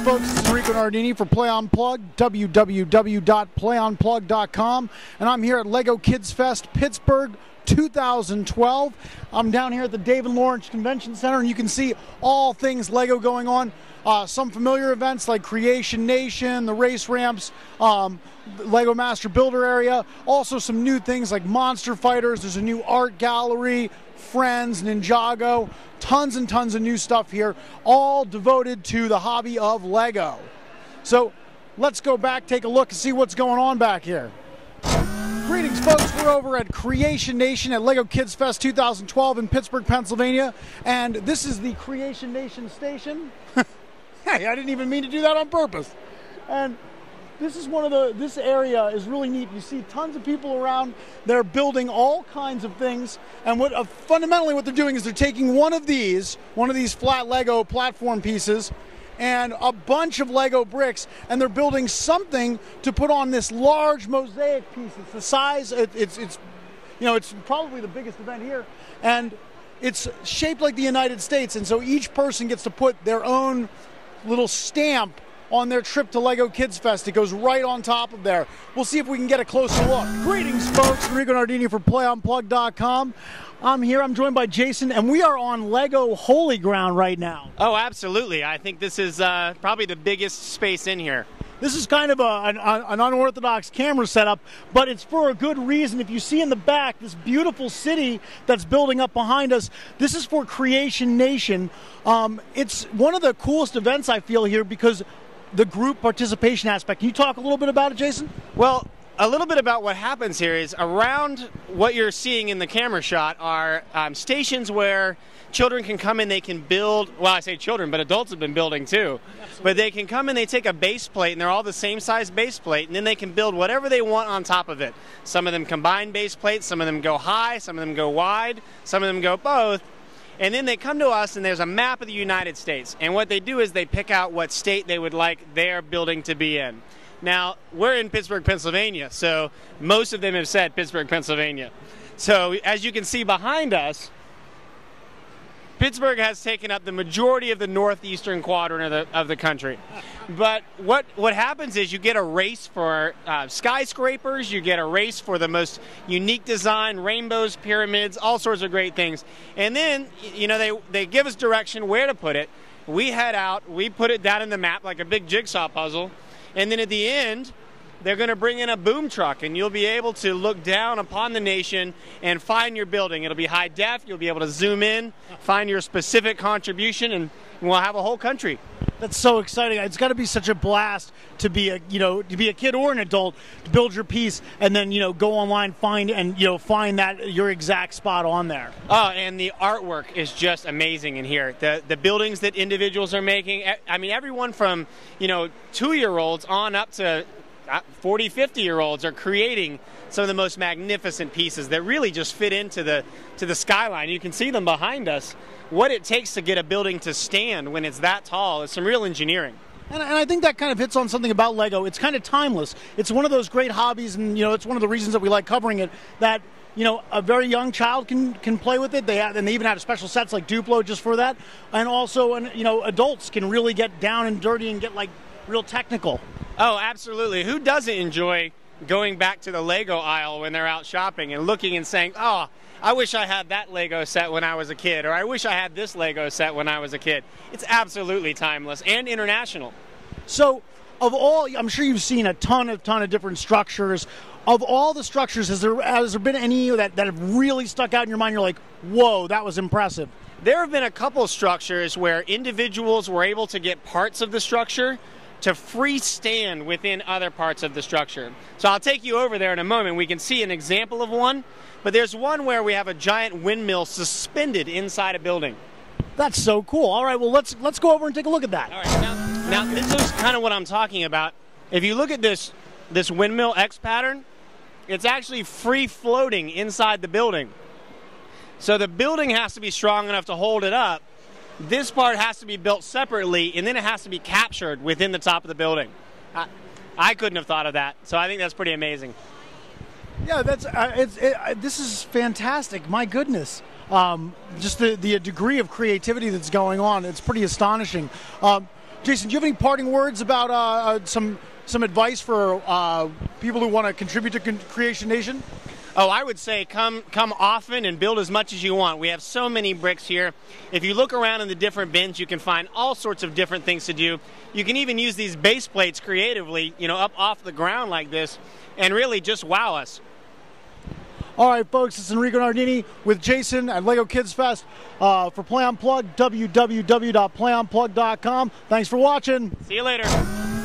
folks, this is Enrico Nardini for Play Unplugged, www.playunplugged.com, and I'm here at LEGO KidsFest Pittsburgh 2012. I'm down here at the David Lawrence Convention Center, and you can see all things LEGO going on. Some familiar events like Creation Nation, the race ramps, LEGO Master Builder area. Also some new things like Monster Fighters. There's a new art gallery, Friends, Ninjago. Tons and tons of new stuff here, all devoted to the hobby of LEGO. So let's go back, take a look, and see what's going on back here. Greetings, folks. We're over at Creation Nation at LEGO KidsFest 2012 in Pittsburgh, Pennsylvania, and this is the Creation Nation station. Hey, I didn't even mean to do that on purpose. And this is this area is really neat. You see tons of people around. They're building all kinds of things, and fundamentally what they're doing is they're taking one of these flat Lego platform pieces and a bunch of Lego bricks, and they're building something to put on this large mosaic piece. It's the size. It's probably the biggest event here, and it's shaped like the United States, and so each person gets to put their own little stamp on their trip to LEGO KidsFest. It goes right on top of there. We'll see if we can get a closer look. Greetings, folks. Enrico Nardini for PlayUnplugged.com. I'm here. I'm joined by Jason, and we are on LEGO Holy Ground right now. Oh, absolutely. I think this is probably the biggest space in here. This is kind of an unorthodox camera setup, but it's for a good reason. If you see in the back this beautiful city that's building up behind us, this is for Creation Nation. It's one of the coolest events, I feel, here because the group participation aspect. Can you talk a little bit about it, Jason? Well, a little bit about what happens here is around what you're seeing in the camera shot are stations where children can come in, they can build, well, I say children, but adults have been building too. Absolutely. But they can come and they take a base plate, and they're all the same size base plate, and then they can build whatever they want on top of it. Some of them combine base plates, some of them go high, some of them go wide, some of them go both. And then they come to us, and there's a map of the United States. And what they do is they pick out what state they would like their building to be in. Now, we're in Pittsburgh, Pennsylvania, so most of them have said Pittsburgh, Pennsylvania. So as you can see behind us, Pittsburgh has taken up the majority of the northeastern quadrant of the country. But what happens is you get a race for skyscrapers, you get a race for the most unique design, rainbows, pyramids, all sorts of great things. And then, you know, they give us direction where to put it. We head out, we put it down in the map like a big jigsaw puzzle, and then at the end, they're going to bring in a boom truck, and you'll be able to look down upon the nation and find your building. It'll be high def. You'll be able to zoom in, find your specific contribution, and we'll have a whole country. That's so exciting. It's got to be such a blast to be a kid or an adult, to build your piece and then, go online, find that your exact spot on there. Oh, and the artwork is just amazing in here. The buildings that individuals are making, I mean, everyone from, 2-year-olds on up to 40, 50-year-olds are creating some of the most magnificent pieces that really just fit into the skyline. You can see them behind us. What it takes to get a building to stand when it's that tall is some real engineering. And I think that kind of hits on something about LEGO. It's kind of timeless. It's one of those great hobbies, and it's one of the reasons that we like covering it, that a very young child can play with it. And they even have special sets like Duplo just for that. And also, adults can really get down and dirty and get like real technical. Oh, absolutely. Who doesn't enjoy going back to the Lego aisle when they're out shopping and looking and saying, oh, I wish I had that Lego set when I was a kid, or I wish I had this Lego set when I was a kid. It's absolutely timeless and international. So, of all, I'm sure you've seen a ton of different structures. Of all the structures, has there been any that have really stuck out in your mind? You're like, whoa, that was impressive. There have been a couple structures where individuals were able to get parts of the structure to freestand within other parts of the structure. So I'll take you over there in a moment. We can see an example of one, but there's one where we have a giant windmill suspended inside a building. That's so cool. All right, well, let's go over and take a look at that. All right, now this is kind of what I'm talking about. If you look at this windmill X pattern, it's actually free floating inside the building. So the building has to be strong enough to hold it up. This part has to be built separately, and then it has to be captured within the top of the building. I couldn't have thought of that, so I think that's pretty amazing. Yeah, this is fantastic. My goodness. Just the degree of creativity that's going on, it's pretty astonishing. Jason, do you have any parting words about some advice for people who want to contribute to Creation Nation? Oh, I would say come often and build as much as you want. We have so many bricks here. If you look around in the different bins, you can find all sorts of different things to do. You can even use these base plates creatively, up off the ground like this, and really just wow us. All right, folks, it's Enrico Nardini with Jason at LEGO KidsFest for Play Unplugged, www.playunplugged.com. Thanks for watching. See you later.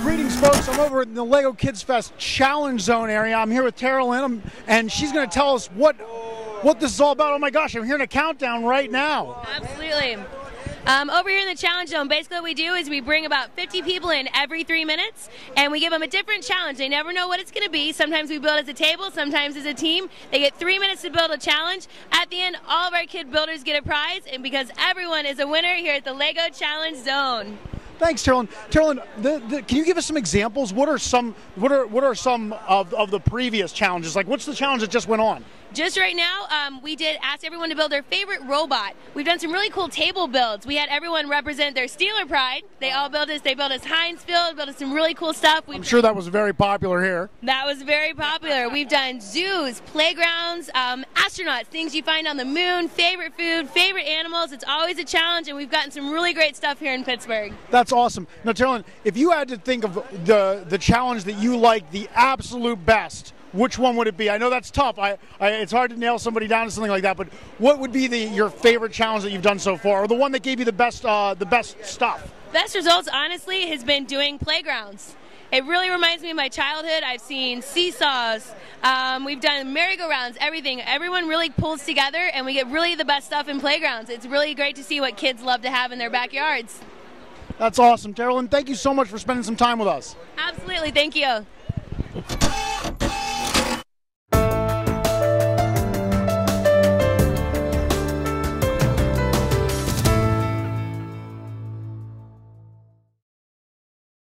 Greetings, folks. I'm over in the LEGO KidsFest Challenge Zone area. I'm here with Tara Lynn, and she's going to tell us what this is all about. Oh my gosh, I'm hearing a countdown right now. Absolutely. Over here in the Challenge Zone, basically what we do is we bring about 50 people in every 3 minutes, and we give them a different challenge. They never know what it's going to be. Sometimes we build as a table, sometimes as a team. They get 3 minutes to build a challenge. At the end, all of our kid builders get a prize, and because everyone is a winner here at the LEGO Challenge Zone. Thanks, Carolyn. Carolyn, can you give us some examples? What are some of the previous challenges? Like, what's the challenge that just went on? Just right now, we did ask everyone to build their favorite robot. We've done some really cool table builds. We had everyone represent their Steeler pride. They all built us. They built us Heinz Field, built us some really cool stuff. I'm sure that was very popular here. That was very popular. We've done zoos, playgrounds, astronauts, things you find on the moon, favorite food, favorite animals. It's always a challenge, and we've gotten some really great stuff here in Pittsburgh. That's awesome. Now, Carolyn, if you had to think of the challenge that you like the absolute best, which one would it be? I know that's tough. It's hard to nail somebody down to something like that. But what would be your favorite challenge that you've done so far, or the one that gave you the best stuff? Best results, honestly, has been doing playgrounds. It really reminds me of my childhood. I've seen seesaws. We've done merry-go-rounds, everything. Everyone really pulls together, and we get really the best stuff in playgrounds. It's really great to see what kids love to have in their backyards. That's awesome. Carolyn, thank you so much for spending some time with us. Absolutely. Thank you.